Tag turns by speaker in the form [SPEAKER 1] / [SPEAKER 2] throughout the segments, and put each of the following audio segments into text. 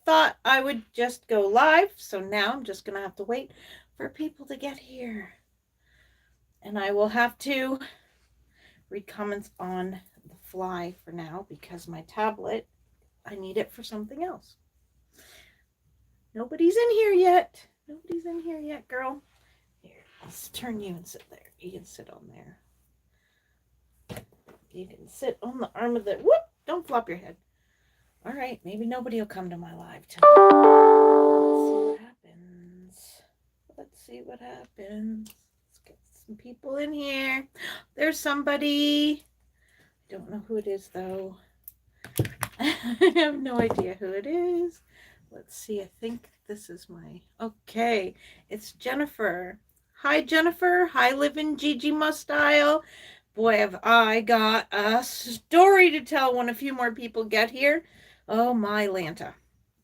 [SPEAKER 1] thought I would just go live. So now I'm just going to have to wait for people to get here. And I will have to read comments on the fly for now because my tablet, I need it for something else. Nobody's in here yet. Nobody's in here yet, girl. Here, let's turn you and sit there. You can sit on there. You can sit on the arm of the... Whoop! Don't flop your head. All right, maybe nobody will come to my live tonight. Let's see what happens. Let's get some people in here. There's somebody. I don't know who it is, though. I have no idea who it is. Let's see. I think this is my... Okay, it's Jennifer. Hi, Jennifer. Hi, Living Gigi Mustyle. Boy, have I got a story to tell when a few more people get here. Oh, my Lanta.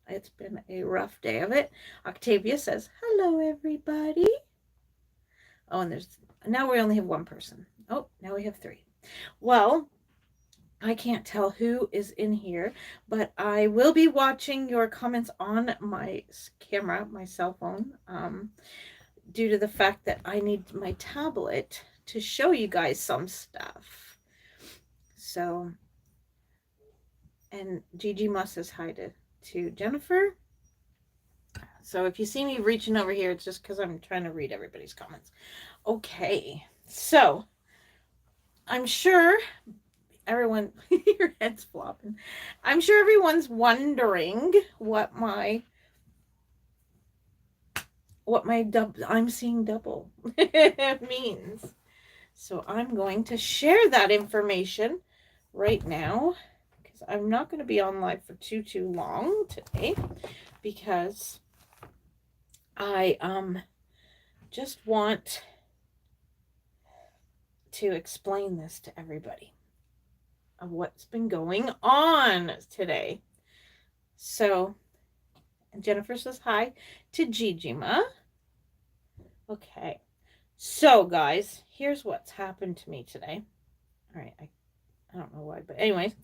[SPEAKER 1] It's been a rough day of it. Octavia says, hello, everybody. Oh, and now we only have one person. Oh, now we have three. Well, I can't tell who is in here, but I will be watching your comments on my camera, my cell phone, due to the fact that I need my tablet to show you guys some stuff. So, and Gigi Must says hi to Jennifer. So if you see me reaching over here, it's just because I'm trying to read everybody's comments. Okay, so I'm sure everyone, your head's flopping. I'm sure everyone's wondering what my I'm seeing double means. So I'm going to share that information right now because I'm not going to be on live for too long today because I just want to explain this to everybody of what's been going on today. So Jennifer says hi to Gigi-ma. Okay. So guys, here's what's happened to me today. All right, I don't know why, but anyways,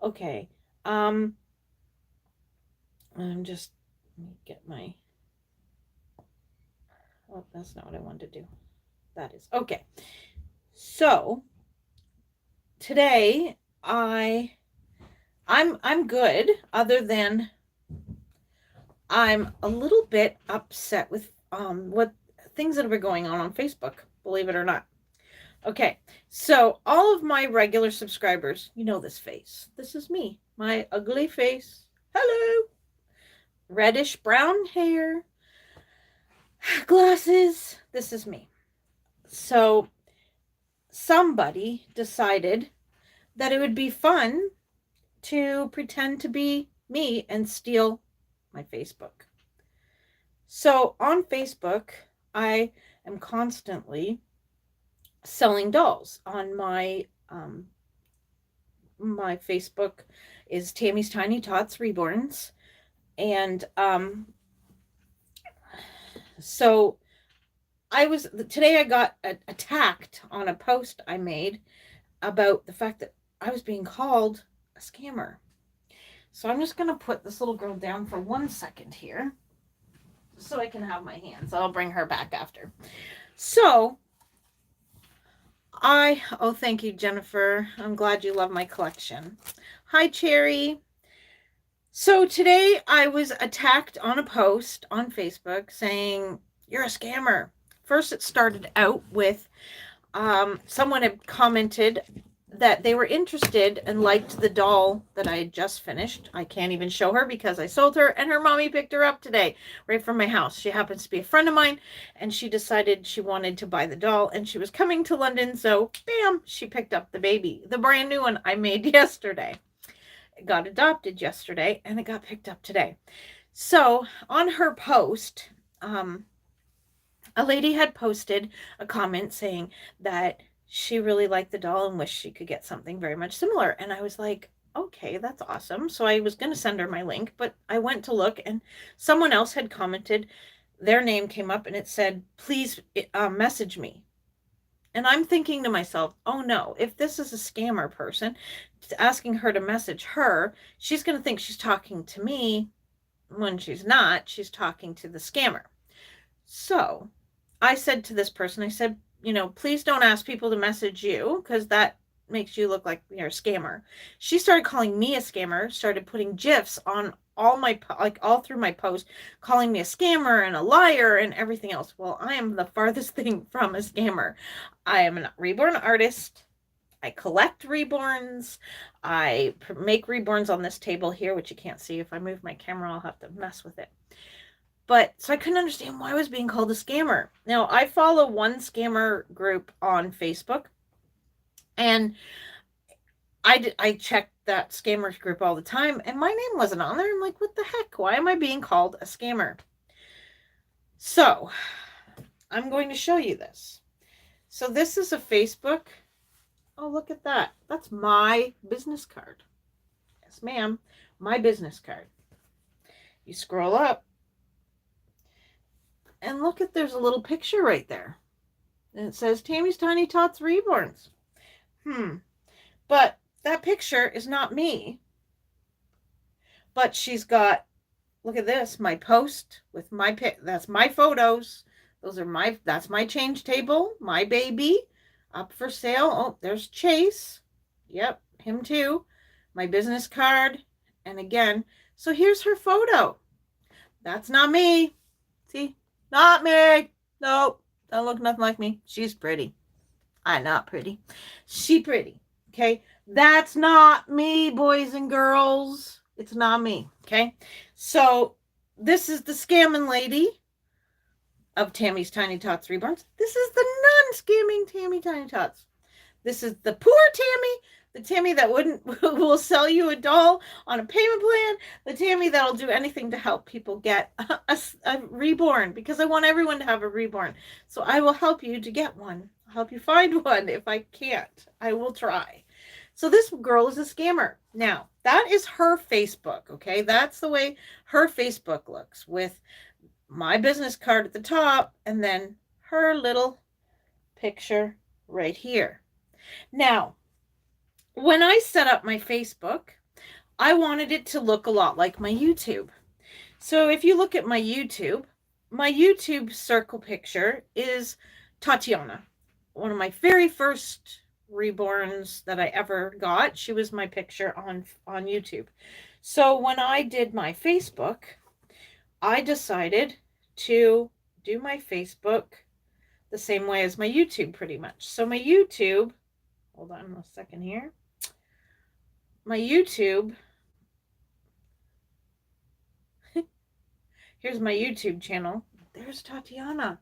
[SPEAKER 1] okay. I'm just, let me get my, oh, that's not what I wanted to do. That is, okay. So today I'm good, other than I'm a little bit upset with what things that are going on Facebook, believe it or not. Okay, so all of my regular subscribers, you know this face. This is me, my ugly face. Hello. Reddish brown hair, glasses. This is me. So somebody decided that it would be fun to pretend to be me and steal my Facebook. So on Facebook, I am constantly selling dolls. On my my Facebook is Tammy's Tiny Tots Reborns, and so today I got attacked on a post I made about the fact that I was being called a scammer. So I'm just going to put this little girl down for 1 second here so I can have my hands. I'll bring her back after. So oh, thank you, Jennifer. I'm glad you love my collection. Hi, Cherry. So today I was attacked on a post on Facebook saying, you're a scammer. First, it started out with someone had commented that they were interested and liked the doll that I had just finished. I can't even show her because I sold her, and her mommy picked her up today right from my house. She happens to be a friend of mine, and she decided she wanted to buy the doll, and she was coming to London, so bam, she picked up the baby, the brand new one I made yesterday. It got adopted yesterday, and it got picked up today. So on her post, a lady had posted a comment saying that she really liked the doll and wished she could get something very much similar. And I was like, okay, that's awesome. So I was going to send her my link, but I went to look and someone else had commented, their name came up and it said, please message me. And I'm thinking to myself, oh no, if this is a scammer person asking her to message her, she's going to think she's talking to me when she's not, she's talking to the scammer. So I said to this person, I said, please don't ask people to message you because that makes you look like you're a scammer. She started calling me a scammer, started putting GIFs on all through my post, calling me a scammer and a liar and everything else. Well, I am the farthest thing from a scammer. I am a reborn artist. I collect reborns. I make reborns on this table here, which you can't see. If I move my camera, I'll have to mess with it. But so I couldn't understand why I was being called a scammer. Now, I follow one scammer group on Facebook, and I check that scammers group all the time, and my name wasn't on there. I'm like, what the heck? Why am I being called a scammer? So I'm going to show you this. So this is a Facebook. Oh, look at that. That's my business card. Yes, ma'am. My business card. You scroll up. And look at, there's a little picture right there. And it says Tammy's Tiny Tots Reborns. But that picture is not me. But she's got, look at this, my post with my that's my photos. That's my change table, my baby, up for sale. Oh, there's Chase. Yep, him too. My business card. And again, so here's her photo. That's not me. See? Not me. Nope. Don't look nothing like me. She's pretty. I'm not pretty. She pretty. Okay. That's not me, boys and girls. It's not me. Okay. So this is the scamming lady of Tammy's Tiny Tots Reborns. This is the non-scamming Tammy Tiny Tots. This is the poor Tammy. The Tammy that will sell you a doll on a payment plan. The Tammy that'll do anything to help people get a reborn, because I want everyone to have a reborn. So I will help you to get one. I'll help you find one. If I can't, I will try. So this girl is a scammer. Now, that is her Facebook, okay? That's the way her Facebook looks, with my business card at the top and then her little picture right here. Now, when I set up my Facebook, I wanted it to look a lot like my YouTube. So if you look at my YouTube circle picture is Tatiana, one of my very first reborns that I ever got. She was my picture on YouTube. So when I did my Facebook, I decided to do my Facebook the same way as my YouTube, pretty much. So my YouTube, hold on a second here. My YouTube, here's my YouTube channel. There's Tatiana.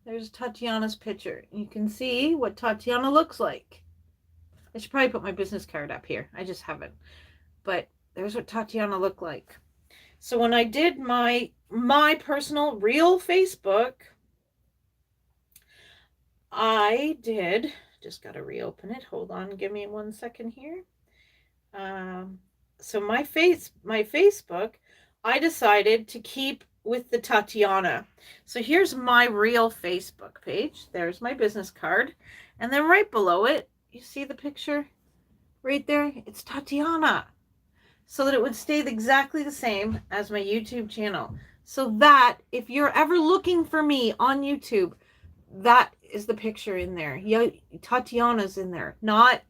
[SPEAKER 1] There's Tatiana's picture. You can see what Tatiana looks like. I should probably put my business card up here. I just haven't. But there's what Tatiana looked like. So when I did my personal real Facebook, I did, just got to reopen it. Hold on, give me 1 second here. So my Facebook, I decided to keep with the Tatiana. So here's my real Facebook page. There's my business card. And then right below it, you see the picture right there? It's Tatiana. So that it would stay exactly the same as my YouTube channel. So that if you're ever looking for me on YouTube, that is the picture in there. Tatiana's in there. Not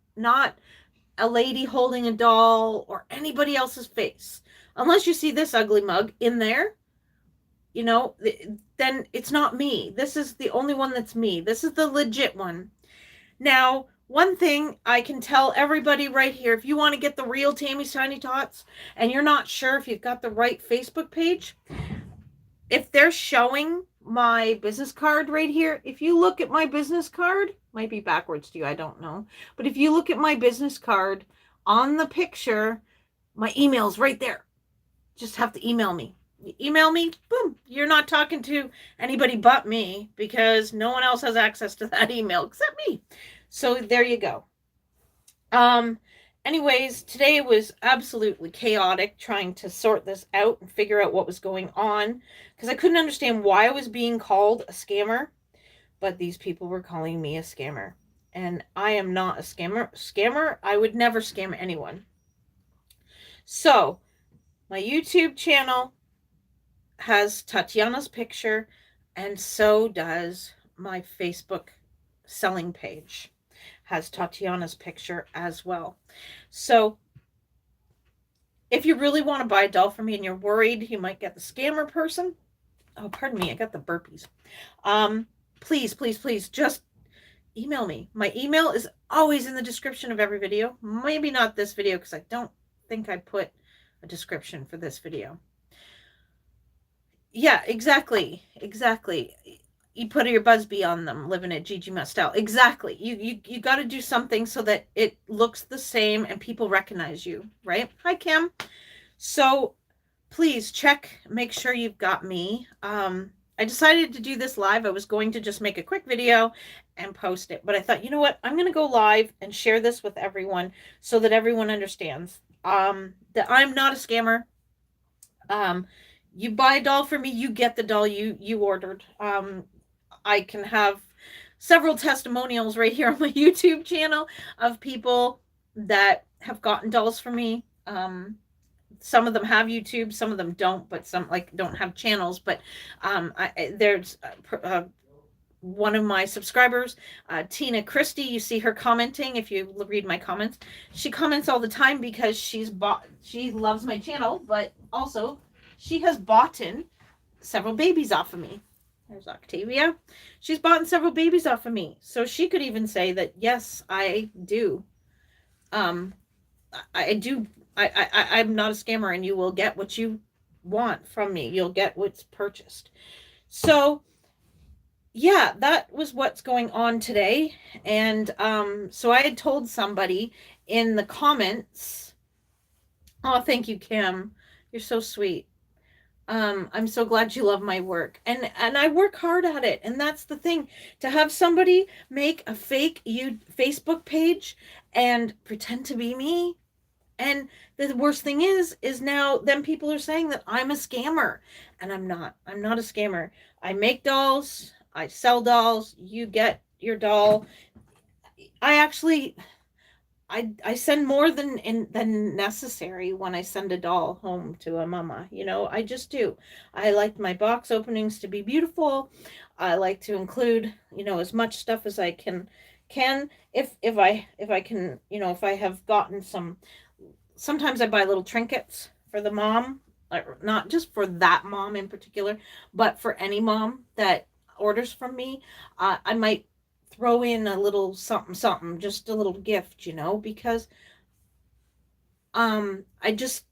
[SPEAKER 1] a lady holding a doll or anybody else's face. Unless you see this ugly mug in there, then it's not me. This is the only one that's me. This is the legit one. Now, one thing I can tell everybody right here, if you want to get the real Tammy's Tiny Tots and you're not sure if you've got the right Facebook page, if they're showing my business card right here, if you look at my business card, might be backwards to you, I don't know. But if you look at my business card on the picture, my email's right there. Just have to email me. You email me, boom, you're not talking to anybody but me, because no one else has access to that email except me. So there you go. Anyways, today was absolutely chaotic trying to sort this out and figure out what was going on, because I couldn't understand why I was being called a scammer, but these people were calling me a scammer. And I am not a scammer. I would never scam anyone. So My YouTube channel has Tatiana's picture, and so does my Facebook selling page has Tatiana's picture as well. So if you really want to buy a doll from me and you're worried you might get the scammer person, oh, pardon me, I got the burpees. Please, please, please just email me. My email is always in the description of every video. Maybe not this video because I don't think I put a description for this video. Yeah, exactly. Exactly. You put your Busby on them, living at Gigi Mustel. Exactly. You got to do something so that it looks the same and people recognize you, right? Hi, Kim. So please check, make sure you've got me. I decided to do this live. I was going to just make a quick video and post it, but I thought, you know what? I'm going to go live and share this with everyone so that everyone understands that I'm not a scammer. You buy a doll for me, you get the doll you ordered. I can have several testimonials right here on my YouTube channel of people that have gotten dolls from me. Some of them have YouTube, some of them don't, but some like don't have channels. But there's one of my subscribers, Tina Christie. You see her commenting if you read my comments. She comments all the time because she loves my channel, but also she has bought in several babies off of me. There's Octavia. She's bought several babies off of me. So she could even say that, yes, I do. I do. I'm not a scammer, and you will get what you want from me. You'll get what's purchased. So, yeah, that was what's going on today. And so I had told somebody in the comments, oh, thank you, Kim. You're so sweet. I'm so glad you love my work, and I work hard at it. And that's the thing, to have somebody make a fake Facebook page and pretend to be me. And the worst thing is now then people are saying that I'm a scammer, and I'm not a scammer. I make dolls, I sell dolls, you get your doll. I actually I send more than necessary when I send a doll home to a mama. I just do. I like my box openings to be beautiful. I like to include, as much stuff as I can if I can, if I have gotten sometimes I buy little trinkets for the mom, not just for that mom in particular, but for any mom that orders from me. I might throw in a little something, just a little gift, because I just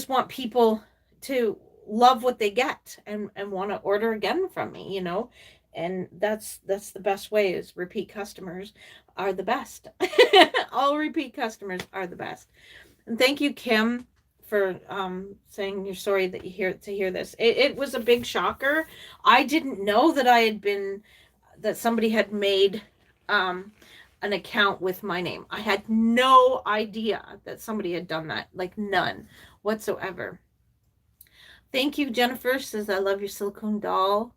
[SPEAKER 1] want people to love what they get and want to order again from me, and that's the best way. Is repeat customers are the best. All repeat customers are the best. And thank you, Kim, for saying you're sorry that you hear this. It was a big shocker. I didn't know that somebody had made an account with my name. I had no idea that somebody had done that, like none whatsoever. Thank you, Jennifer. Says I love your silicone doll.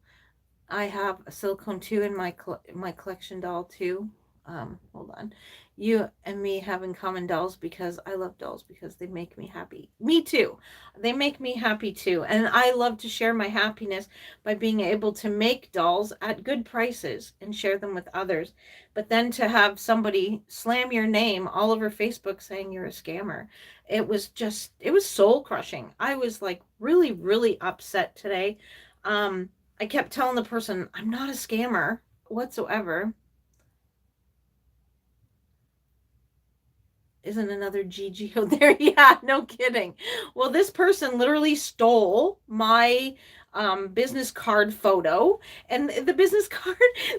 [SPEAKER 1] I have a silicone too in my collection doll too. Hold on. You and me having common dolls because I love dolls because they make me happy. Me too. They make me happy too. And I love to share my happiness by being able to make dolls at good prices and share them with others. But then to have somebody slam your name all over Facebook saying you're a scammer, it was soul crushing. I was like really, really upset today. I kept telling the person, I'm not a scammer whatsoever. Isn't another GGO there? Yeah, no kidding. Well, this person literally stole my business card photo, and the business card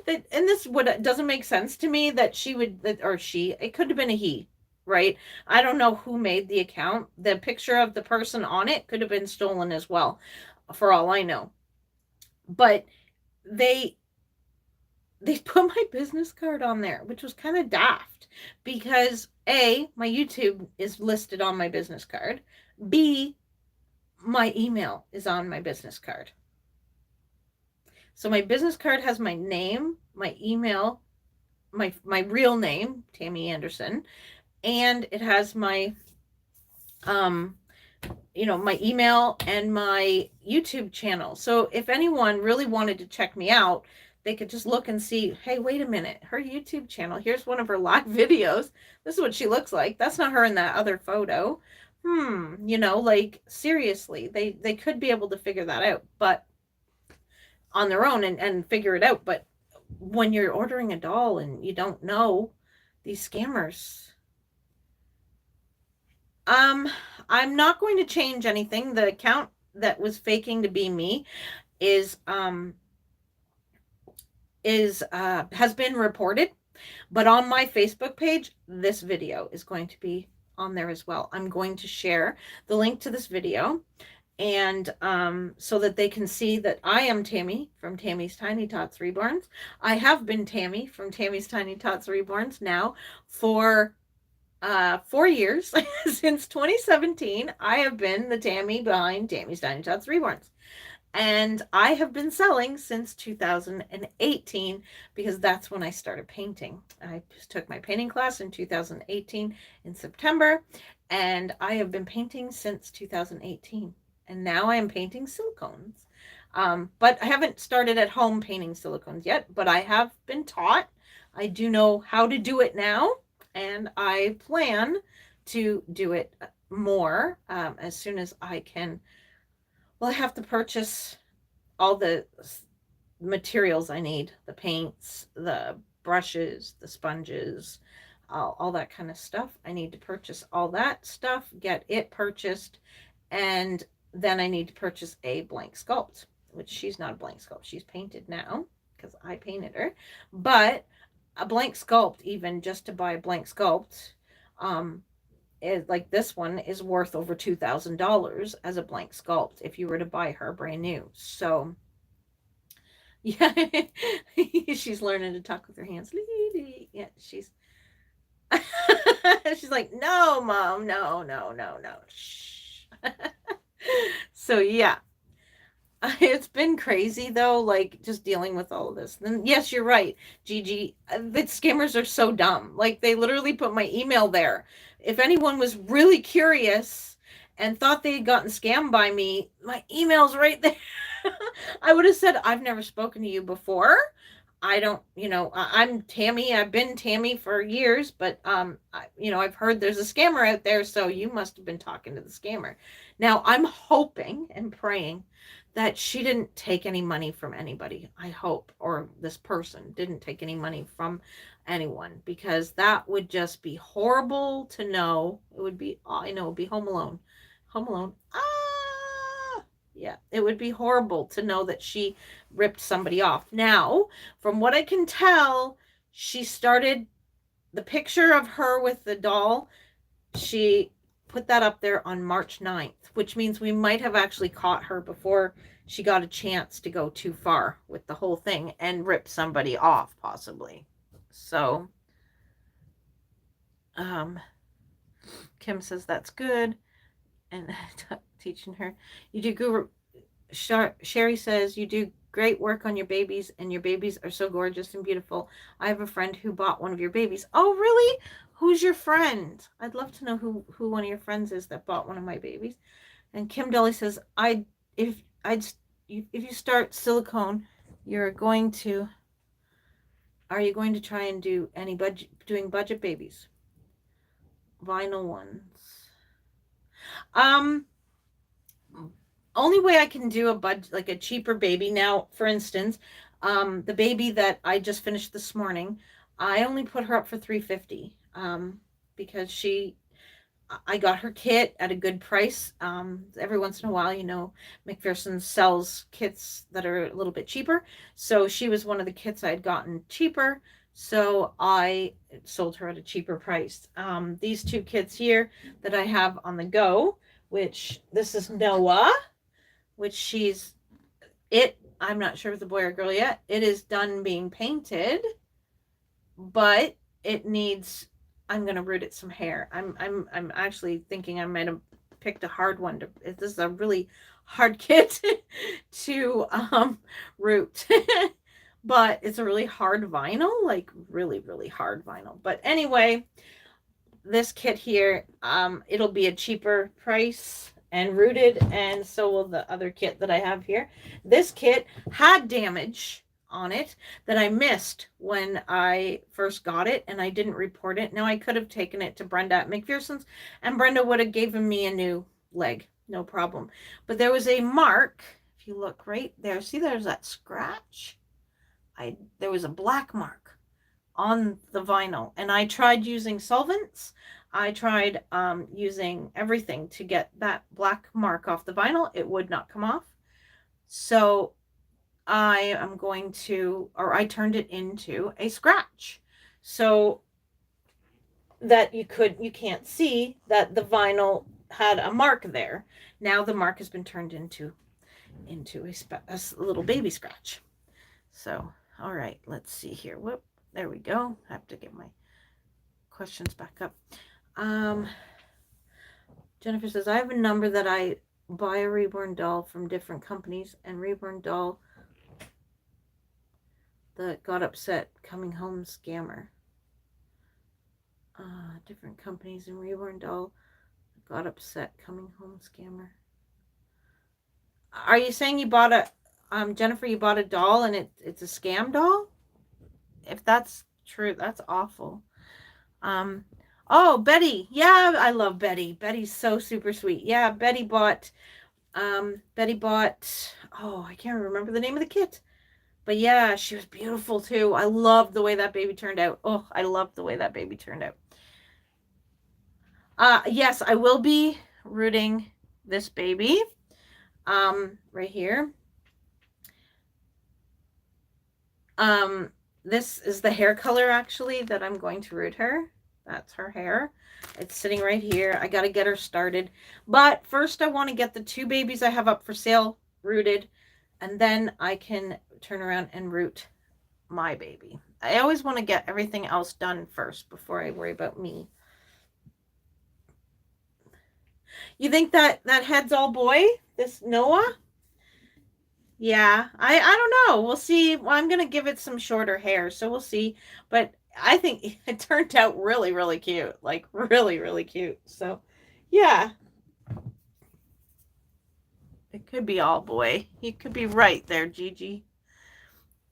[SPEAKER 1] and this what doesn't make sense to me that it could have been a he, right? I don't know who made the account. The picture of the person on it could have been stolen as well, for all I know. But they put my business card on there, which was kind of daft because A, my YouTube is listed on my business card. B, my email is on my business card. So my business card has my name, my email, my real name, Tammy Anderson, and it has my my email and my YouTube channel. So if anyone really wanted to check me out, they could just look and see, hey, wait a minute, her YouTube channel, here's one of her live videos. This is what she looks like. That's not her in that other photo. Like seriously, they could be able to figure that out, but on their own and figure it out. But when you're ordering a doll and you don't know these scammers, I'm not going to change anything. The account that was faking to be me is has been reported, but on my Facebook page, this video is going to be on there as well. I'm going to share the link to this video, and so that they can see that I am Tammy from Tammy's Tiny Tots Reborns. I have been Tammy from Tammy's Tiny Tots Reborns now for 4 years. Since 2017, I have been the Tammy behind Tammy's Tiny Tots Reborns. And I have been selling since 2018 because that's when I started painting. I just took my painting class in 2018 in September, and I have been painting since 2018. And now I am painting silicones. But I haven't started at home painting silicones yet, but I have been taught. I do know how to do it now, and I plan to do it more as soon as I can. Well, I have to purchase all the materials I need, the paints, the brushes, the sponges, all that kind of stuff. I need to purchase all that stuff, get it purchased, and then I need to purchase a blank sculpt, which she's not a blank sculpt. She's painted now because I painted her. But a blank sculpt, even just to buy a blank sculpt, is like this one is worth over $2,000 as a blank sculpt if you were to buy her brand new. So yeah, she's learning to talk with her hands. Yeah, she's she's like, no, Mom, no, no, no, no. Shh. So yeah, it's been crazy though, like just dealing with all of this. And yes, you're right, Gigi. The scammers are so dumb. Like they literally put my email there. If anyone was really curious and thought they had gotten scammed by me, my email's right there. I would have said, I've never spoken to you before. I don't, I'm Tammy. I've been Tammy for years, but I've heard there's a scammer out there, so you must have been talking to the scammer. Now, I'm hoping and praying that she didn't take any money from anybody. I hope, or this person didn't take any money from anyone, because that would just be horrible to know. It would be, I know, it would be Home Alone. Home Alone. Yeah, it would be horrible to know that she ripped somebody off. Now, from what I can tell, she started the picture of her with the doll. She put that up there on March 9th, which means we might have actually caught her before she got a chance to go too far with the whole thing and rip somebody off, possibly. So, Kim says that's good. And teaching her, you do guru. Sherry says you do great work on your babies, and your babies are so gorgeous and beautiful. I have a friend who bought one of your babies. Oh, really? Who's your friend? I'd love to know who one of your friends is that bought one of my babies. And Kim Dolly says, if you start silicone, are you going to try and do any doing budget babies? Vinyl ones. Only way I can do a budget, like a cheaper baby. Now, for instance, the baby that I just finished this morning, I only put her up for $350, because I got her kit at a good price. Every once in a while, McPherson sells kits that are a little bit cheaper. So she was one of the kits I had gotten cheaper. So I sold her at a cheaper price. These two kits here that I have on the go, which this is Noah, which I'm not sure if it's a boy or girl yet. It is done being painted, but it needs, I'm going to root it some hair. I'm actually thinking I might have picked a hard one this is a really hard kit to root. But it's a really hard vinyl, like really, really hard vinyl. But anyway, this kit here, it'll be a cheaper price and rooted, and so will the other kit that I have here. This kit had damage on it that I missed when I first got it, and I didn't report it. Now I could have taken it to Brenda at McPherson's, and Brenda would have given me a new leg, no problem. But there was a mark. If you look right there, see there's that scratch. There was a black mark on the vinyl, and I tried using solvents. I tried using everything to get that black mark off the vinyl. It would not come off. So I am going to, or I turned it into a scratch so that you can't see that the vinyl had a mark there. Now the mark has been turned into a little baby scratch. So, all right, let's see here. Whoop, there we go. I have to get my questions back up. Jennifer says, I have a number that I buy a reborn doll from different companies, and reborn doll that got upset, coming home scammer. Different companies and reborn doll got upset, coming home scammer. Are you saying you bought a Jennifer, you bought a doll and it's a scam doll? If that's true, that's awful. Oh, Betty. Yeah, I love Betty. Betty's so super sweet. Yeah, Betty bought oh, I can't remember the name of the kit. But yeah, she was beautiful too. I loved the way that baby turned out. Oh, I loved the way that baby turned out. Yes, I will be rooting this baby. Right here. This is the hair color actually that I'm going to root her. That's her hair. It's sitting right here. I got to get her started. But first I want to get the 2 babies I have up for sale rooted, and then I can turn around and root my baby. I always want to get everything else done first before I worry about me. You think that head's all boy? This Noah? Yeah, I don't know. We'll see. Well, I'm going to give it some shorter hair, so we'll see. But I think it turned out really, really cute. Like, really, really cute. So, yeah. It could be all boy. You could be right there, Gigi.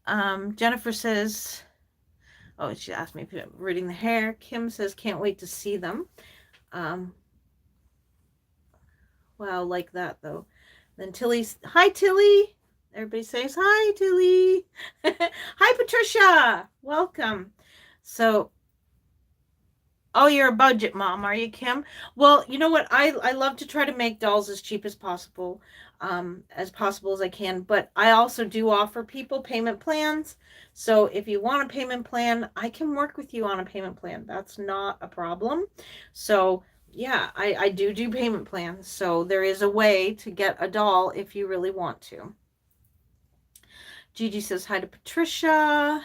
[SPEAKER 1] Jennifer says, oh, she asked me if I'm rooting the hair. Kim says, can't wait to see them. Wow, like that, though. Then Tilly's, hi, Tilly. Everybody says, hi, Tilly. Hi, Patricia. Welcome. So, oh, you're a budget mom, are you, Kim? Well, you know what? I love to try to make dolls as cheap as possible as I can. But I also do offer people payment plans. So if you want a payment plan, I can work with you on a payment plan. That's not a problem. So yeah, I do payment plans. So there is a way to get a doll if you really want to. Gigi says hi to Patricia.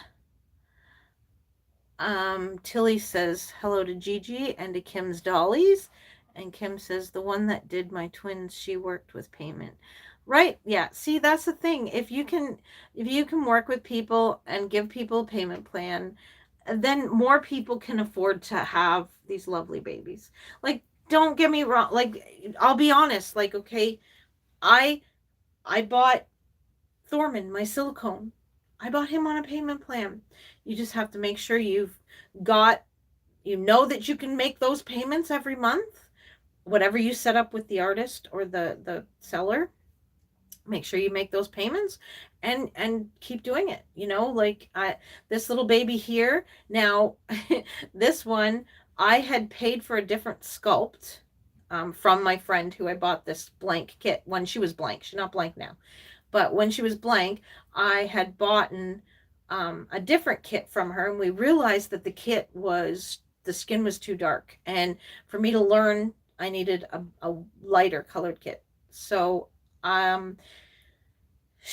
[SPEAKER 1] Tilly says hello to Gigi and to Kim's dollies. And Kim says the one that did my twins, she worked with payment. Right? Yeah. See, that's the thing. If you can work with people and give people a payment plan, then more people can afford to have these lovely babies. Like, don't get me wrong. Like, I'll be honest. Like, okay, I bought Thorman, my silicone. I bought him on a payment plan. You just have to make sure you know that you can make those payments every month. Whatever you set up with the artist or the seller, make sure you make those payments and keep doing it. You know, like this little baby here. Now, this one, I had paid for a different sculpt from my friend who I bought this blank kit when she was blank. She's not blank now. But when she was blank, I had bought a different kit from her, and we realized that the skin was too dark. And for me to learn, I needed a lighter colored kit. So I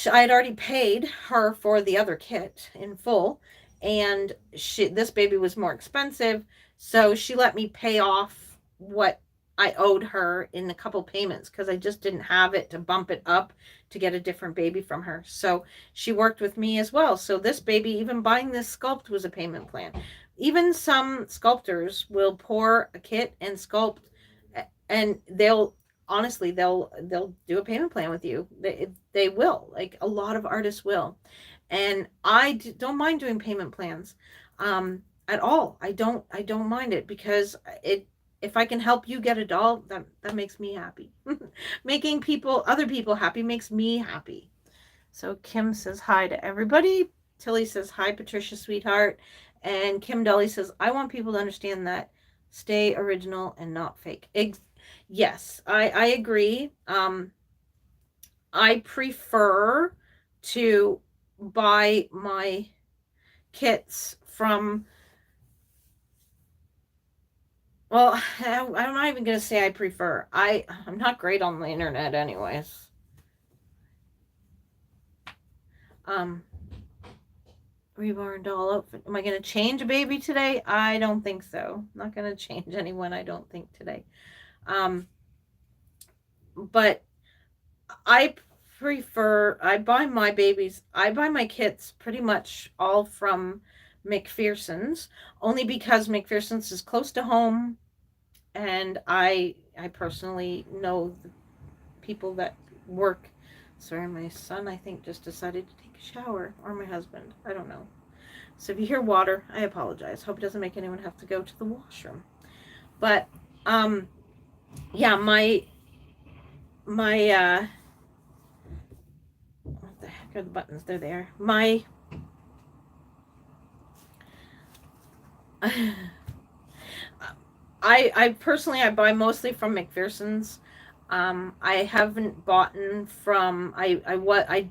[SPEAKER 1] had already paid her for the other kit in full, and this baby was more expensive. So she let me pay off what I owed her in a couple payments because I just didn't have it to bump it up to get a different baby from her. So she worked with me as well. So this baby, even buying this sculpt was a payment plan. Even some sculptors will pour a kit and sculpt, and they'll honestly, they'll do a payment plan with you. They will. Like, a lot of artists will. And don't mind doing payment plans at all. I don't mind it, because it if I can help you get a doll, that makes me happy. Making other people happy makes me happy. So Kim says hi to everybody. Tilly says hi, Patricia, sweetheart. And Kim Dolly says, I want people to understand that stay original and not fake. Yes, I agree. I prefer to buy my kits from, well, I'm not even going to say I prefer. I'm not great on the internet anyways. Reborn doll outfit. Am I going to change a baby today? I don't think so. I'm not going to change anyone, I don't think, today. But I buy my kits pretty much all from McPherson's, only because McPherson's is close to home, and I personally know the people that work. Sorry, my son, I think, just decided to take a shower, or my husband. I don't know. So if you hear water, I apologize. Hope it doesn't make anyone have to go to the washroom. But yeah, my what the heck are the buttons? They're there. I personally, I buy mostly from McPherson's. I haven't bought from, I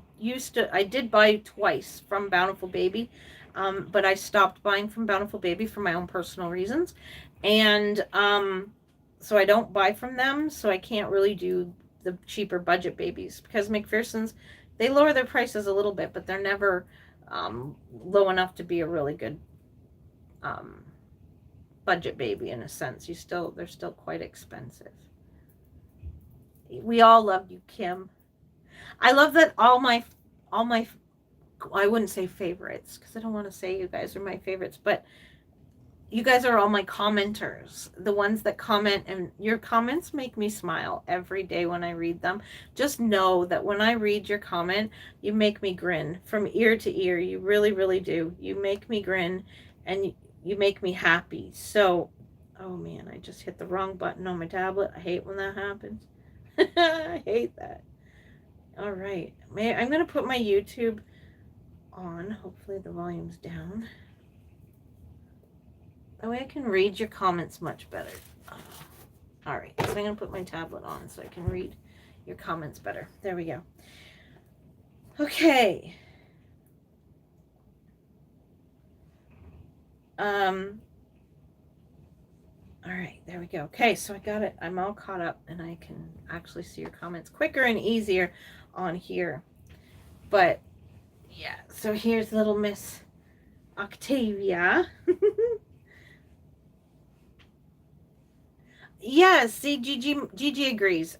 [SPEAKER 1] did buy twice from Bountiful Baby, but I stopped buying from Bountiful Baby for my own personal reasons, and so I don't buy from them. So I can't really do the cheaper budget babies, because McPherson's, they lower their prices a little bit, but they're never low enough to be a really good budget baby in a sense. They're still quite expensive. We all love you, Kim. I love that all my I wouldn't say favorites, because I don't want to say you guys are my favorites, but you guys are all my commenters, the ones that comment, and your comments make me smile every day when I read them. Just know that when I read your comment, you make me grin from ear to ear. You really, really do. You make me grin, and you make me happy. So, oh man, I just hit the wrong button on my tablet. I hate when that happens. I hate that. All right. I'm going to put my YouTube on. Hopefully the volume's down. That way I can read your comments much better. All right. So I'm going to put my tablet on so I can read your comments better. There we go. Okay. All right, there we go. Okay, so I got it. I'm all caught up, and I can actually see your comments quicker and easier on here. But yeah, so here's little Miss Octavia. Yes, see, Gigi agrees.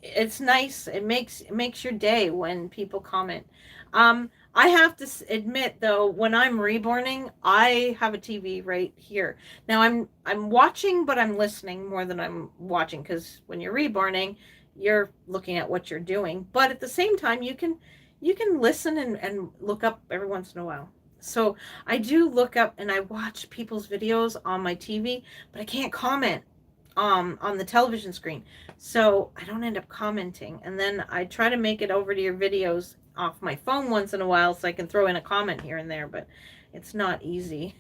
[SPEAKER 1] It's nice. It makes your day when people comment. I have to admit, though, when I'm reborning, I have a TV right here. Now I'm watching, but I'm listening more than I'm watching, because when you're reborning, you're looking at what you're doing. But at the same time, you can listen and look up every once in a while. So I do look up and I watch people's videos on my TV, but I can't comment on the television screen, so I don't end up commenting. And then I try to make it over to your videos off my phone once in a while, so I can throw in a comment here and there, but it's not easy.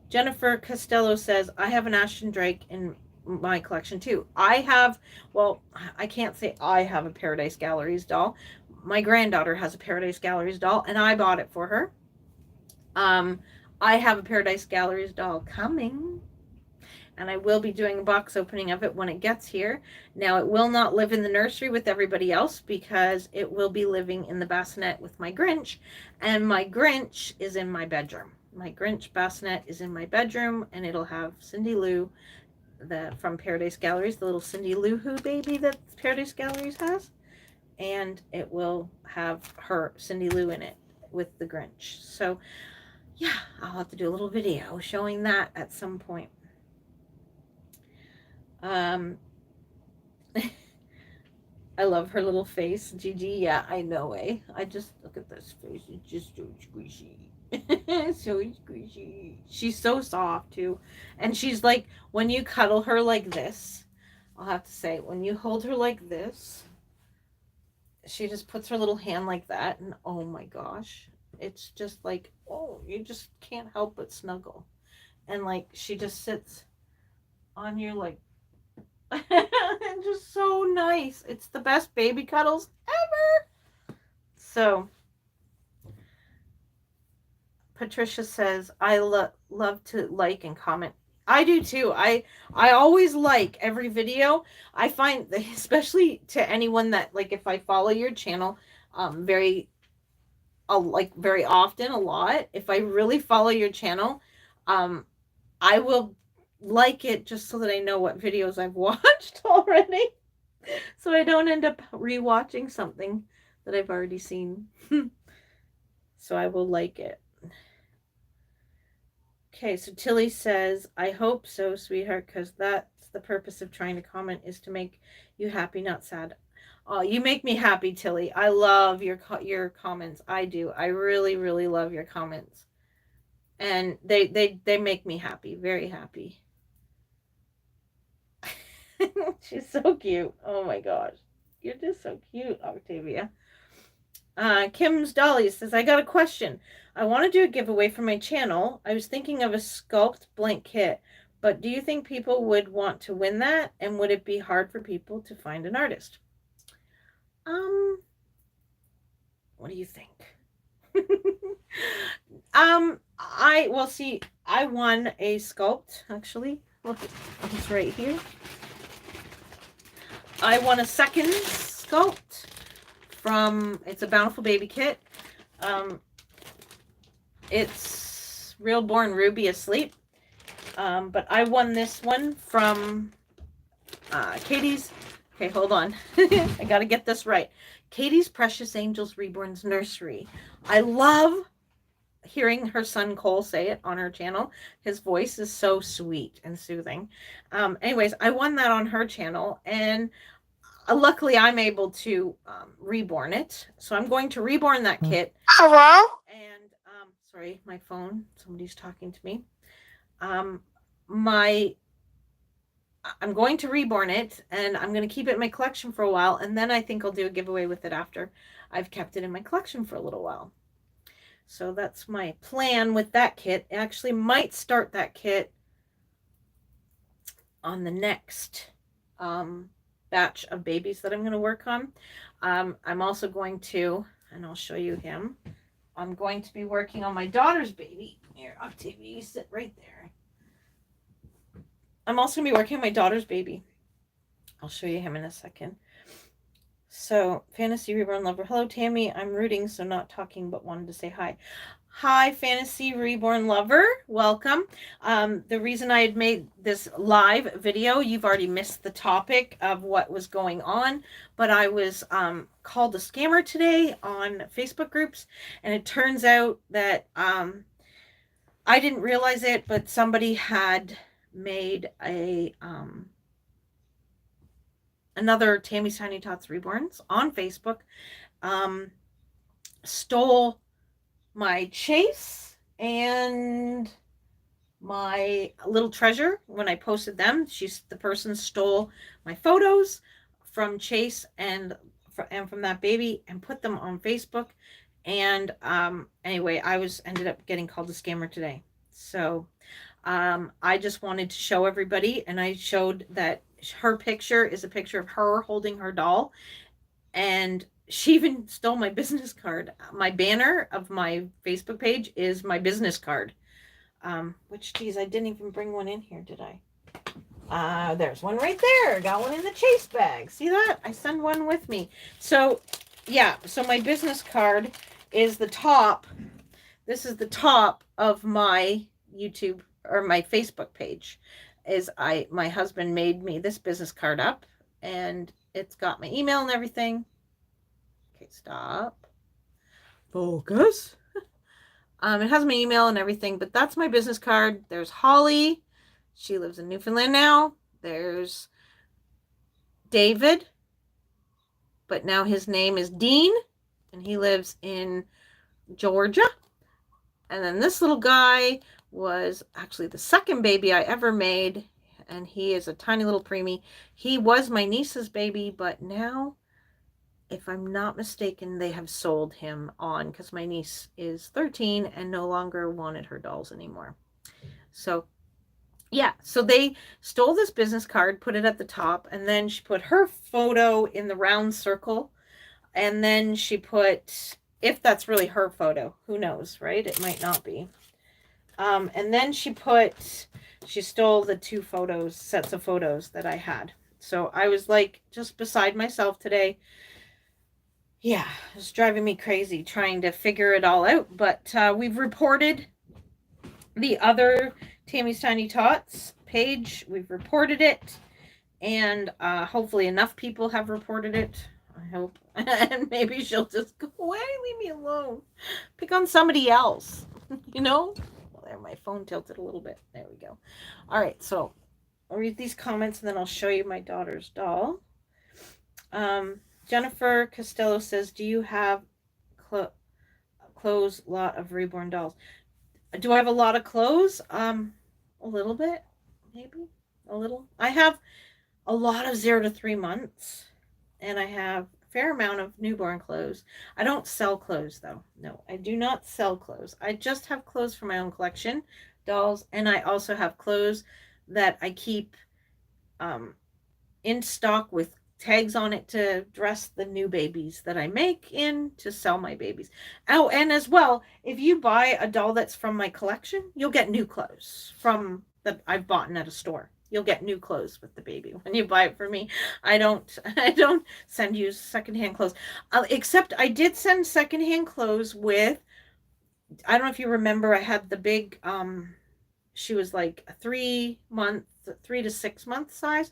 [SPEAKER 1] Jennifer Costello says, I have an Ashton Drake in my collection too. Well, I can't say I have a Paradise Galleries doll. My granddaughter has a Paradise Galleries doll, and I bought it for her. I have a Paradise Galleries doll coming, and I will be doing a box opening of it when it gets here. Now, it will not live in the nursery with everybody else, because it will be living in the bassinet with my Grinch, and my Grinch is in my bedroom. My Grinch bassinet is in my bedroom, and it'll have Cindy Lou from Paradise Galleries, the little Cindy Lou Who baby that Paradise Galleries has, and it will have her, Cindy Lou, in it with the Grinch. So yeah, I'll have to do a little video showing that at some point. I love her little face. Gigi, yeah, I know, eh? I just look at this face. It's just so squishy. So squishy. She's so soft, too. And she's like, when you cuddle her like this, I'll have to say, when you hold her like this, she just puts her little hand like that. And oh my gosh, it's just like, oh, you just can't help but snuggle. And like, she just sits on your like, just so nice. It's the best baby cuddles ever. So Patricia says, I love to like and comment. I do too. I always like every video. I find that, especially to anyone that, like, if I follow your channel very like very often, a lot, if I really follow your channel, um I will like it just so that I know what videos I've watched already. So I don't end up rewatching something that I've already seen. So I will like it. Okay, so Tilly says, I hope so, sweetheart, because that's the purpose of trying to comment, is to make you happy, not sad. Oh, you make me happy, Tilly. I love your comments. I do. I really, really love your comments. And they make me happy, very happy. She's so cute. Oh my gosh. You're just so cute, Octavia. Kim's Dolly says, I got a question. I want to do a giveaway for my channel. I was thinking of a sculpt blank kit, but do you think people would want to win that? And would it be hard for people to find an artist? What do you think? Well, see, I won a sculpt, actually. Look, it's right here. I won a second sculpt from, it's a Bountiful Baby kit. It's Real Born Ruby Asleep. But I won this one from Katie's. Okay, hold on. I gotta get this right. Katie's Precious Angels Reborn's Nursery. I love hearing her son Cole say it on her channel. His voice is so sweet and soothing. Anyways, I won that on her channel, and luckily I'm able to reborn it. So I'm going to reborn that kit.
[SPEAKER 2] Hello?
[SPEAKER 1] And sorry, my phone. Somebody's talking to me. I'm going to reborn it, and I'm going to keep it in my collection for a while, and then I think I'll do a giveaway with it after I've kept it in my collection for a little while. So that's my plan with that kit. I actually might start that kit on the next batch of babies that I'm going to work on. I'm also going to, and I'll show you him, I'm going to be working on my daughter's baby. Here, Octavia, you sit right there. I'm also going to be working on my daughter's baby. I'll show you him in a second. So, Fantasy Reborn Lover. Hello, Tammy. I'm rooting, so not talking, but wanted to say hi. Hi, Fantasy Reborn Lover. Welcome. The reason I had made this live video, you've already missed the topic of what was going on, but I was called a scammer today on Facebook groups, and it turns out that I didn't realize it, but somebody had made a another Tammy's Tiny Tots Reborns on Facebook, stole my chase and my little treasure. When I posted them, the person stole my photos from Chase and from that baby and put them on Facebook. And anyway, I ended up getting called a scammer today. So I just wanted to show everybody, and I showed that her picture is a picture of her holding her doll, and she even stole my business card. My banner of my Facebook page is my business card, which, geez, I didn't even bring one in here, did I? There's one right there. Got one in the chase bag. See that? I send one with me. So yeah, so my business card is the top. This is the top of my YouTube or my Facebook page. My husband made me this business card up, and it's got my email and everything. Okay, stop. Focus. It has my email and everything, but that's my business card. There's Holly. She lives in Newfoundland now. There's David. but now his name is Dean, and he lives in Georgia. And then this little guy was actually the second baby I ever made, and he is a tiny little preemie. He was my niece's baby, but now, if I'm not mistaken, they have sold him on because my niece is 13 and no longer wanted her dolls anymore. So yeah, so they stole this business card, put it at the top, and then she put her photo in the round circle, and then she put, if that's really her photo, who knows, right? It might not be. And then she stole the two sets of photos that I had. So I was like just beside myself today. Yeah, it's driving me crazy trying to figure it all out. But we've reported the other Tammy's Tiny Tots page. We've reported it. And hopefully enough people have reported it. I hope. And maybe she'll just go away, leave me alone. Pick on somebody else. You know? Well, there, my phone tilted a little bit. There we go. All right, so I'll read these comments and then I'll show you my daughter's doll. Jennifer Costello says, do you have clothes, lot of reborn dolls? Do I have a lot of clothes? A little bit, maybe. A little. I have a lot of 0 to 3 months, and I have a fair amount of newborn clothes. I don't sell clothes, though. No, I do not sell clothes. I just have clothes for my own collection, dolls, and I also have clothes that I keep in stock with tags on it to dress the new babies that I make in to sell my babies. Oh, and as well, if you buy a doll that's from my collection, you'll get new clothes from that I've bought at a store. You'll get new clothes with the baby when you buy it from me. I don't send you secondhand clothes. Except I did send secondhand clothes with, I don't know if you remember, I had the big she was like a 3 to 6 month size.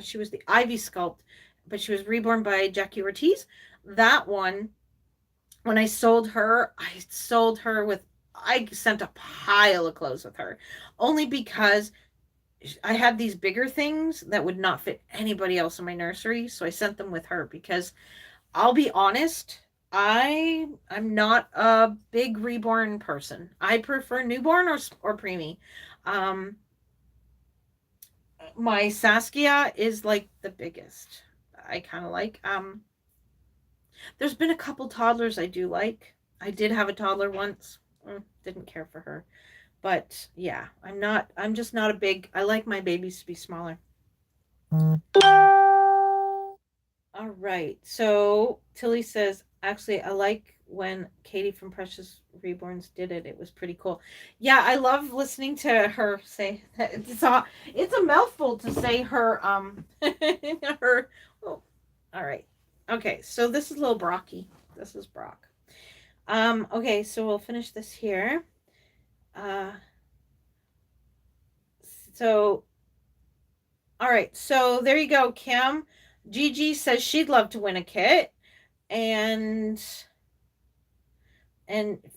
[SPEAKER 1] She was the Ivy Sculpt, but she was reborn by Jackie Ortiz. That one, when I sold her with, I sent a pile of clothes with her, only because I had these bigger things that would not fit anybody else in my nursery. So I sent them with her because I'll be honest, I'm not a big reborn person. I prefer newborn or preemie. My Saskia is like the biggest. I kind of like. There's been a couple toddlers I do like. I did have a toddler once. Didn't care for her. But yeah, I'm just not a big, I like my babies to be smaller. All right. So Tilly says, actually, I like when Katie from Precious Reborns did it. It was pretty cool. Yeah, I love listening to her say that. It's a mouthful to say her her. Oh, all right. Okay, so this is little Brocky. This is Brock. Okay, so we'll finish this here. So all right, so there you go, Kim. Gigi says she'd love to win a kit. And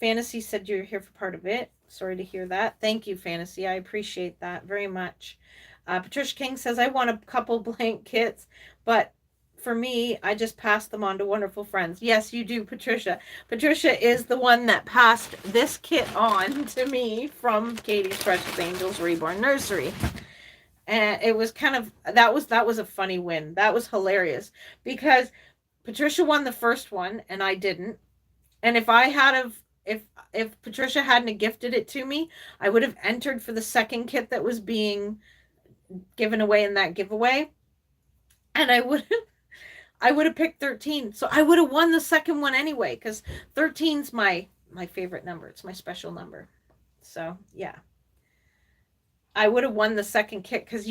[SPEAKER 1] Fantasy said you're here for part of it. Sorry to hear that. Thank you, Fantasy. I appreciate that very much. Patricia King says, I want a couple blank kits, but for me, I just pass them on to wonderful friends. Yes, you do, Patricia. Patricia is the one that passed this kit on to me from Katie's Precious Angels Reborn Nursery. And it was kind of, that was a funny win. That was hilarious because Patricia won the first one and I didn't. And if Patricia hadn't gifted it to me, I would have entered for the second kit that was being given away in that giveaway. And I would have picked 13. So I would have won the second one anyway, because 13's my favorite number. It's my special number. So yeah. I would have won the second kit because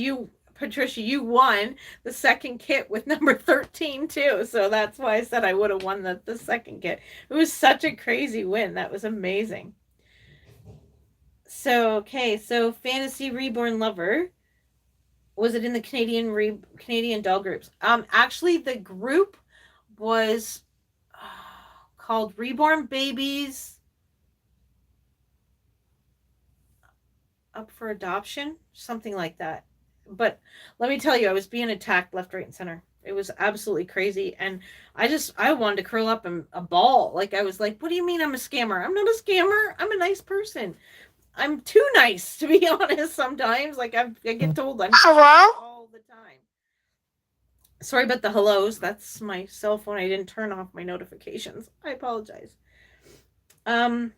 [SPEAKER 1] Patricia, you won the second kit with number 13 too. So that's why I said I would have won the second kit. It was such a crazy win. That was amazing. So, okay. So Fantasy Reborn Lover. Was it in the Canadian doll groups? Actually the group was called Reborn Babies Up for Adoption, something like that. But let me tell you, I was being attacked left, right, and center. It was absolutely crazy. And I wanted to curl up in a ball. Like, I was like, what do you mean I'm a scammer? I'm not a scammer. I'm a nice person. I'm too nice, to be honest, sometimes. Like, I get told I'm
[SPEAKER 2] Hello?
[SPEAKER 1] all the time. Sorry about the hellos. That's my cell phone. I didn't turn off my notifications. I apologize. Um,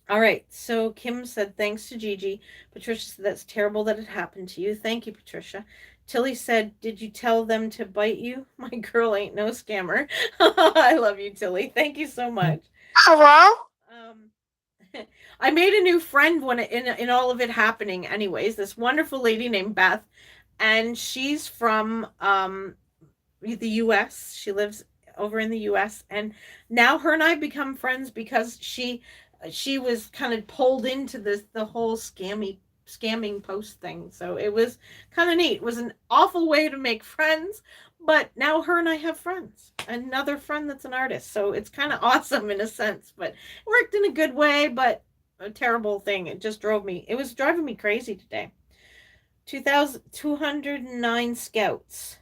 [SPEAKER 1] all right. So Kim said, thanks to Gigi. Patricia said, that's terrible that it happened to you. Thank you, Patricia. Tilly said, did you tell them to bite you? My girl ain't no scammer. I love you, Tilly. Thank you so much.
[SPEAKER 2] Hello?
[SPEAKER 1] I made a new friend when in all of it happening. Anyways, this wonderful lady named Beth, and she's from the U.S. She lives over in the U.S. and now her and I become friends because she was kind of pulled into the whole scamming post thing. So it was kind of neat. It was an awful way to make friends, but now her and I have friends. Another friend that's an artist. So it's kind of awesome in a sense, but it worked in a good way, but a terrible thing. It was driving me crazy today. 2,209 scouts.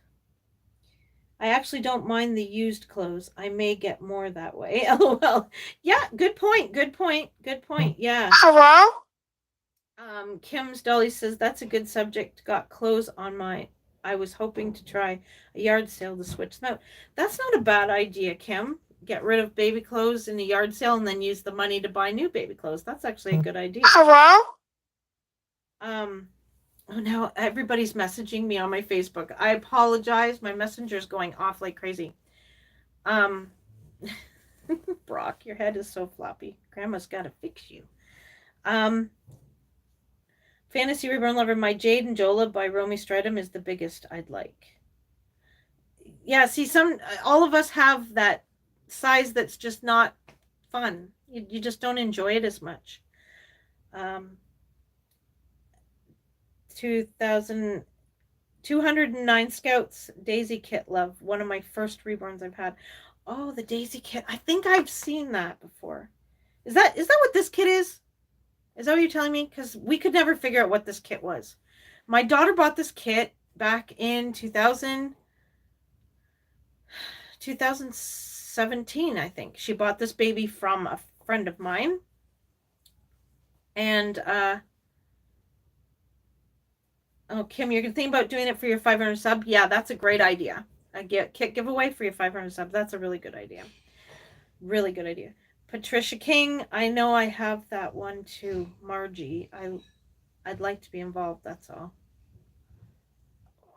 [SPEAKER 1] I actually don't mind the used clothes. I may get more that way. LOL. Yeah, good point. Good point. Good point. Yeah.
[SPEAKER 2] Hello?
[SPEAKER 1] Kim's Dolly says that's a good subject. Got clothes on my. I was hoping to try a yard sale to switch them out. That's not a bad idea, Kim. Get rid of baby clothes in a yard sale and then use the money to buy new baby clothes. That's actually a good idea.
[SPEAKER 2] Hello?
[SPEAKER 1] Um, Oh, now everybody's messaging me on my Facebook. I apologize. My messenger's going off like crazy. Um, Brock, your head is so floppy. Grandma's got to fix you. Um, Fantasy Reborn Lover, my Jade and Jola by Romy Stridham is the biggest I'd like. Yeah, see, all of us have that size that's just not fun. You just don't enjoy it as much. 2000, 209 Scouts, Daisy Kit Love, one of my first reborns I've had. Oh, the Daisy Kit. I think I've seen that before. Is that what this kit is? Is that what you're telling me? Because we could never figure out what this kit was. My daughter bought this kit back in 2017, I think. She bought this baby from a friend of mine. And oh, Kim, you're thinking about doing it for your 500 sub? Yeah, that's a great idea. A kit giveaway for your 500 sub. That's a really good idea. Really good idea. Patricia King, I know I have that one too. Margie, I'd like to be involved. That's all.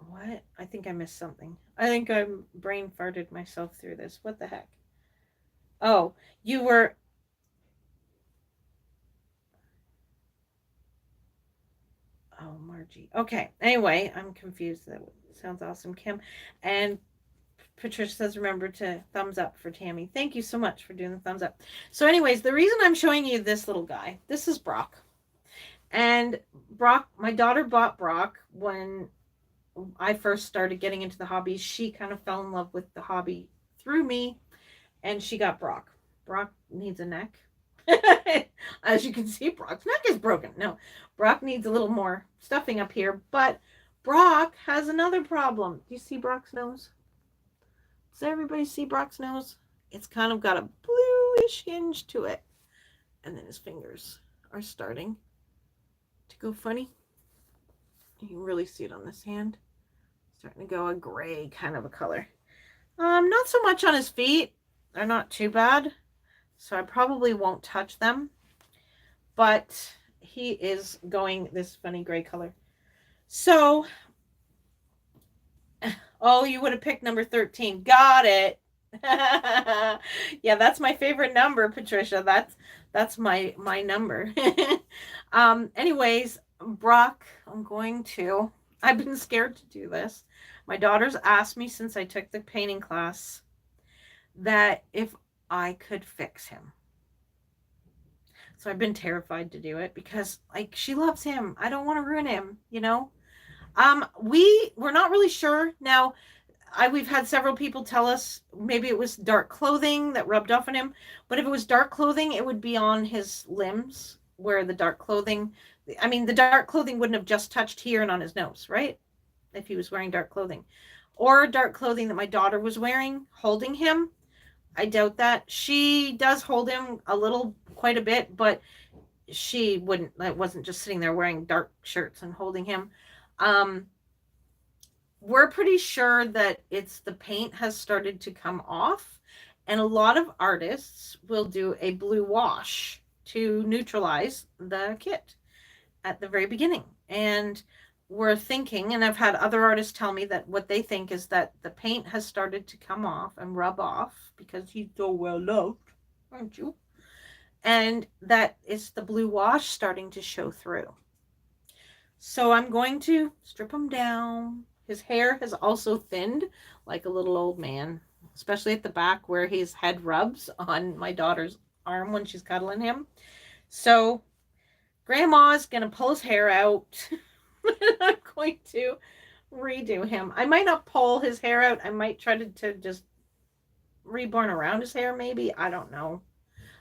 [SPEAKER 1] What? I think I missed something. I think I brain farted myself through this. What the heck? Oh, you were. Oh, Margie. Okay. Anyway, I'm confused. That sounds awesome, Kim. And Patricia says, remember to thumbs up for Tammy. Thank you so much for doing the thumbs up. So, anyways, the reason I'm showing you this little guy, this is Brock. And Brock, my daughter bought Brock when I first started getting into the hobby. She kind of fell in love with the hobby through me, and she got Brock. Brock needs a neck. As you can see, Brock's neck is broken. No, Brock needs a little more stuffing up here, but Brock has another problem. Do you see Brock's nose? Does everybody see Brock's nose? It's kind of got a bluish hinge to it. And then his fingers are starting to go funny. You can really see it on this hand. Starting to go a gray kind of a color. Not so much on his feet. They're not too bad. So I probably won't touch them. But he is going this funny gray color. So, oh, you would have picked number 13. Got it. Yeah, that's my favorite number, Patricia. That's my number. Anyways, Brock, I've been scared to do this. My daughter's asked me since I took the painting class that if I could fix him. So I've been terrified to do it because like she loves him. I don't want to ruin him, you know? We're not really sure. Now, we've had several people tell us maybe it was dark clothing that rubbed off on him, but if it was dark clothing, it would be on his limbs where the dark clothing, the dark clothing wouldn't have just touched here and on his nose, right? If he was wearing dark clothing. or dark clothing that my daughter was wearing, holding him. I doubt that. She does hold him a little, quite a bit, but she wouldn't, it wasn't just sitting there wearing dark shirts and holding him. Um, we're pretty sure that it's the paint has started to come off, and a lot of artists will do a blue wash to neutralize the kit at the very beginning. And we're thinking, and I've had other artists tell me that what they think is that the paint has started to come off and rub off because he's so well loved, aren't you? And that it's the blue wash starting to show through. So I'm going to strip him down. His hair has also thinned like a little old man, especially at the back where his head rubs on my daughter's arm when she's cuddling him. So Grandma's going to pull his hair out. I'm going to redo him. I might not pull his hair out. I might try to just reborn around his hair, maybe. I don't know.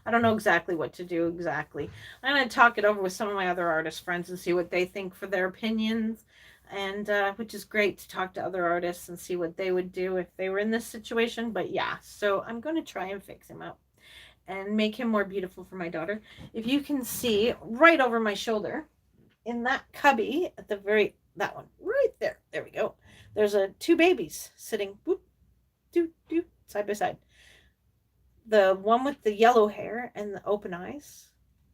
[SPEAKER 1] I don't know exactly what to do exactly. I'm going to talk it over with some of my other artist friends and see what they think for their opinions. And which is great to talk to other artists and see what they would do if they were in this situation. But yeah, so I'm going to try and fix him up and make him more beautiful for my daughter. If you can see right over my shoulder in that cubby at the very, that one right there. There we go. There's two babies sitting whoop, doo, doo, side by side. The one with the yellow hair and the open eyes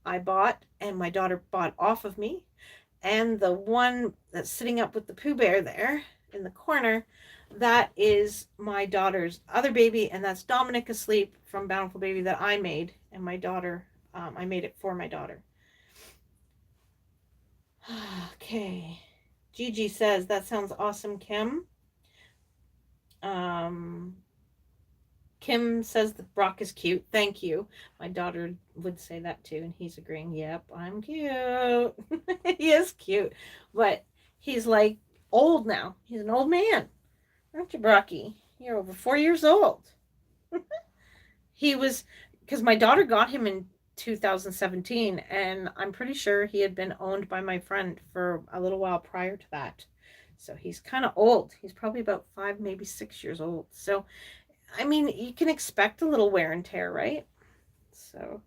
[SPEAKER 1] I bought and my daughter bought off of me. And the one that's sitting up with the Pooh Bear there in the corner, that is my daughter's other baby, and that's Dominic asleep from Bountiful Baby that I made, and my daughter, I made it for my daughter. Okay. Gigi says, that sounds awesome, Kim. Kim says the Brock is cute. Thank you. My daughter would say that too, and he's agreeing. Yep, I'm cute. He is cute, but he's like old now. He's an old man, aren't you, Brocky? You're over 4 years old. He was, because my daughter got him in 2017, and I'm pretty sure he had been owned by my friend for a little while prior to that. So he's kind of old. He's probably about 5, maybe 6 years old. So I mean, you can expect a little wear and tear, right? So,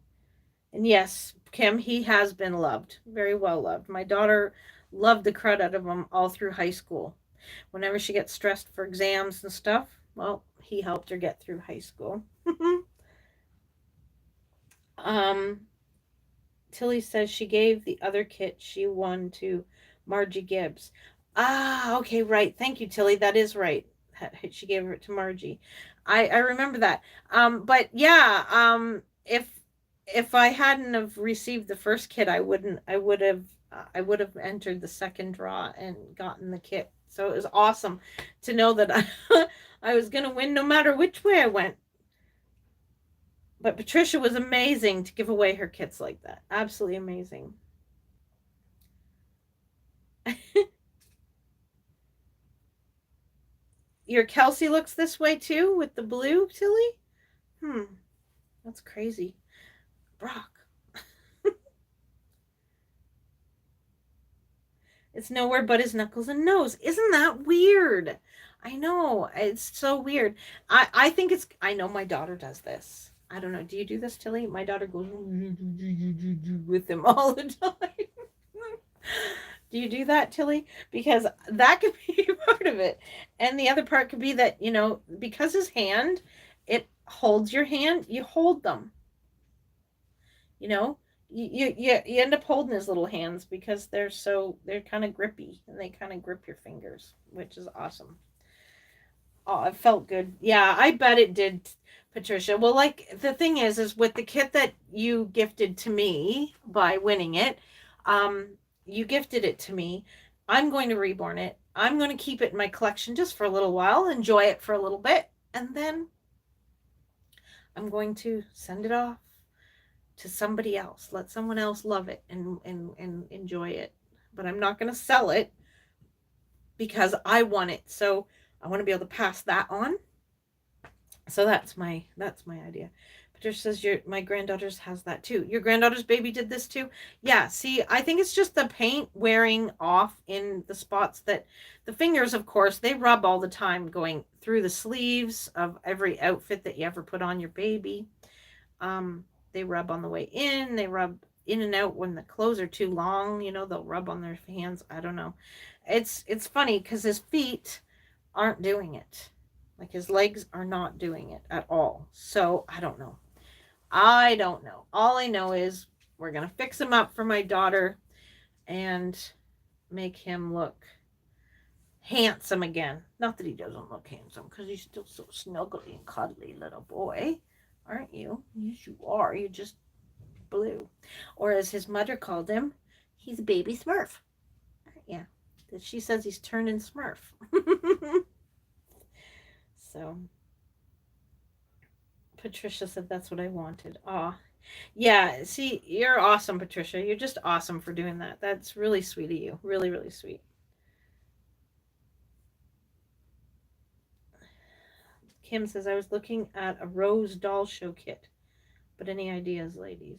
[SPEAKER 1] and yes, Kim, he has been loved, very well loved. My daughter loved the crud out of him all through high school. Whenever she gets stressed for exams and stuff, well, he helped her get through high school. Tilly says she gave the other kit she won to Margie Gibbs. Ah, okay, right. Thank you, Tilly. That is right. She gave it to Margie. I remember that. But yeah, if I hadn't have received the first kit, I would have entered the second draw and gotten the kit. So it was awesome to know that I was going to win no matter which way I went. But Patricia was amazing to give away her kits like that. Absolutely amazing. Your Kelsey looks this way too with the blue, Tilly? That's crazy. Brock. It's nowhere but his knuckles and nose. Isn't that weird? I know. It's so weird. I think it's, I know my daughter does this. I don't know. Do you do this, Tilly? My daughter goes with him all the time. Do you do that, Tilly? Because that could be part of it. And the other part could be that, because his hand, it holds your hand, you hold them. You end up holding his little hands because they're kind of grippy and they kind of grip your fingers, which is awesome. Oh, it felt good. Yeah, I bet it did, Patricia. Well, like the thing is with the kit that you gifted to me by winning it, you gifted it to me. I'm going to reborn it. I'm going to keep it in my collection just for a little while, enjoy it for a little bit, and then I'm going to send it off to somebody else. Let someone else love it and enjoy it. But I'm not going to sell it because I want it. So I want to be able to pass that on. So that's my idea. Patricia says my granddaughter's has that too. Your granddaughter's baby did this too? Yeah, see, I think it's just the paint wearing off in the spots that the fingers, of course, they rub all the time going through the sleeves of every outfit that you ever put on your baby. They rub on the way in, they rub in and out when the clothes are too long, they'll rub on their hands. I don't know. It's funny because his feet aren't doing it. Like his legs are not doing it at all. So I don't know. I don't know. All I know is we're going to fix him up for my daughter and make him look handsome again. Not that he doesn't look handsome because he's still so snuggly and cuddly little boy. Aren't you? Yes, you are. You're just blue. Or as his mother called him, he's a baby Smurf. Yeah. She says he's turning Smurf. So Patricia said that's what I wanted. Aw. Yeah, see, you're awesome, Patricia. You're just awesome for doing that. That's really sweet of you. Really, really sweet. Kim says, I was looking at a Rose doll show kit. But any ideas, ladies?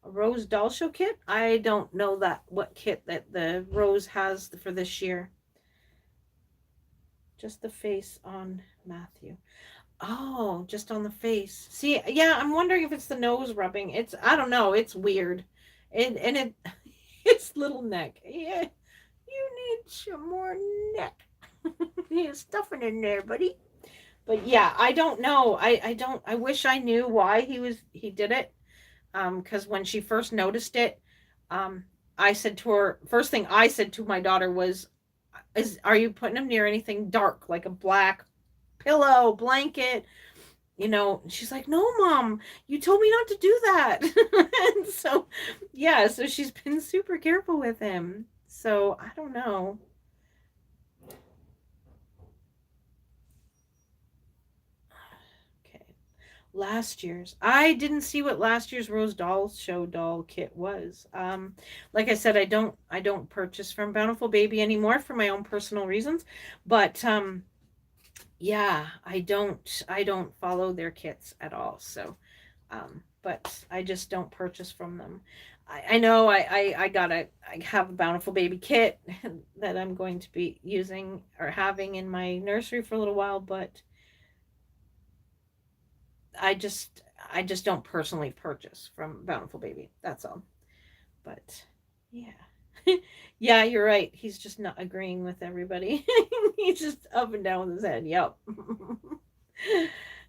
[SPEAKER 1] A Rose doll show kit? I don't know what kit that the Rose has for this year. Just the face on Matthew. Oh, just on the face. See, yeah, I'm wondering if it's the nose rubbing. I don't know. It's weird. And it's little neck. Yeah, you need some more neck. You're stuffing in there, buddy. But yeah, I don't know. I wish I knew why he did it. Because when she first noticed it, I said to her, first thing I said to my daughter was, are you putting him near anything dark, like a black pillow, blanket? She's like, no, Mom, you told me not to do that. And so, yeah, so she's been super careful with him. So I don't know. Okay. Last year's. I didn't see what last year's Rose Doll Show doll kit was. Like I said, I don't purchase from Bountiful Baby anymore for my own personal reasons. But yeah, I don't follow their kits at all. So but I just don't purchase from them. I know I have a Bountiful Baby kit that I'm going to be using or having in my nursery for a little while, but I just I just don't personally purchase from Bountiful Baby. That's all. But yeah. Yeah, you're right. He's just not agreeing with everybody. He's just up and down with his head. Yep.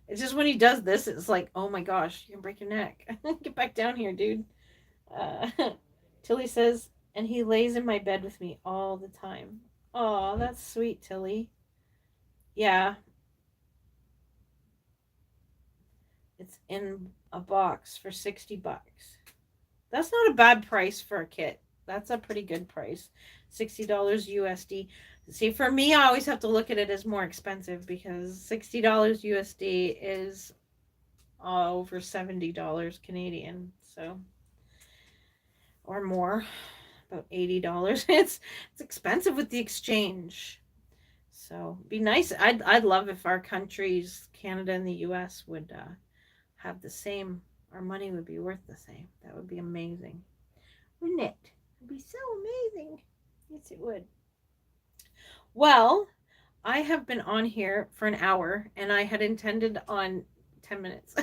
[SPEAKER 1] It's just when he does this, it's like, oh my gosh, you can break your neck. Get back down here, dude. Uh, Tilly says, and he lays in my bed with me all the time. Oh, that's sweet, Tilly. Yeah, it's in a box for $60. That's not a bad price for a kit. That's a pretty good price. $60 USD. See, for me, I always have to look at it as more expensive because $60 USD is over $70 Canadian. So, or more, about $80. It's expensive with the exchange. So, be nice. I'd love if our countries, Canada and the US, would have the same. Our money would be worth the same. That would be amazing, wouldn't it? It'd be so amazing. Yes, it would. Well, I have been on here for an hour and I had intended on 10 minutes.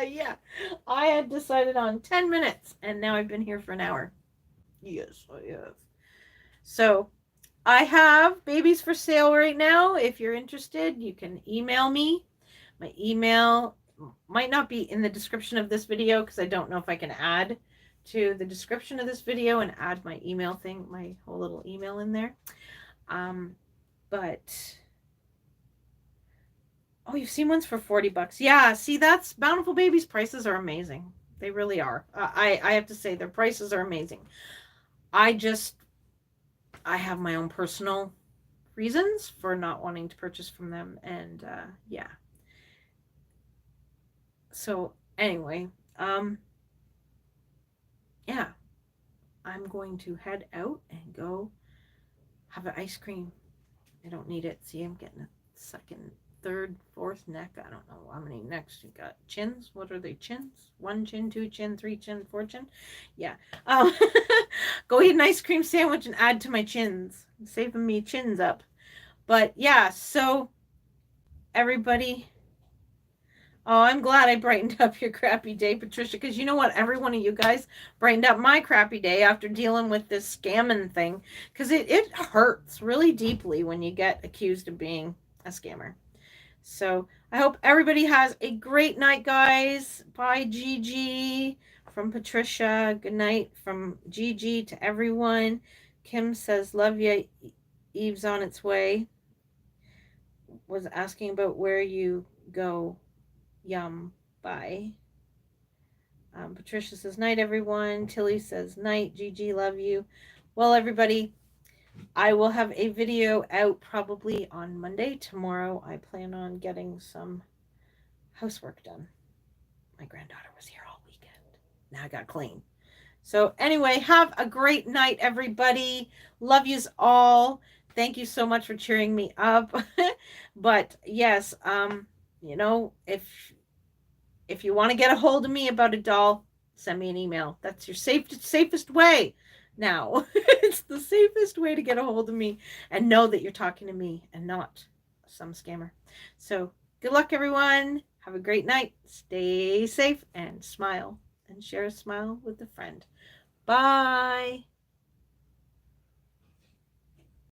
[SPEAKER 1] Yeah, I had decided on 10 minutes and now I've been here for an hour. Yes, I have. So I have babies for sale right now. If you're interested, you can email me. My email might not be in the description of this video because I don't know if I can add to the description of this video and add my email thing, my whole little email in there. But oh, you've seen ones for $40. Yeah, see, that's Bountiful Babies prices are amazing. They really are. I have to say their prices are amazing. I just I have my own personal reasons for not wanting to purchase from them, and yeah. So anyway, yeah, I'm going to head out and go have an ice cream. I don't need it. See, I'm getting a second third, fourth neck. I don't know how many necks you got. Chins? What are they? Chins? One chin, two chin, three chin, four chin? Yeah. Um, go eat an ice cream sandwich and add to my chins. Saving me chins up. But yeah, so everybody. Oh, I'm glad I brightened up your crappy day, Patricia, because you know what? Every one of you guys brightened up my crappy day after dealing with this scamming thing. Because it hurts really deeply when you get accused of being a scammer. So I hope everybody has a great night, guys. Bye, Gigi from Patricia. Good night from Gigi to everyone. Kim says, love ya. Eve's on its way. Was asking about where you go. Yum. Bye. Patricia says, night, everyone. Tilly says, night. Gigi, love you. Well, everybody, I will have a video out probably on Monday. Tomorrow, I plan on getting some housework done. My granddaughter was here all weekend. Now I got clean. So anyway, have a great night, everybody. Love yous all. Thank you so much for cheering me up. But yes, you know, if you want to get a hold of me about a doll, send me an email. That's your safest way now. It's the safest way to get a hold of me and know that you're talking to me and not some scammer. So good luck, everyone. Have a great night. Stay safe and smile and share a smile with a friend. Bye.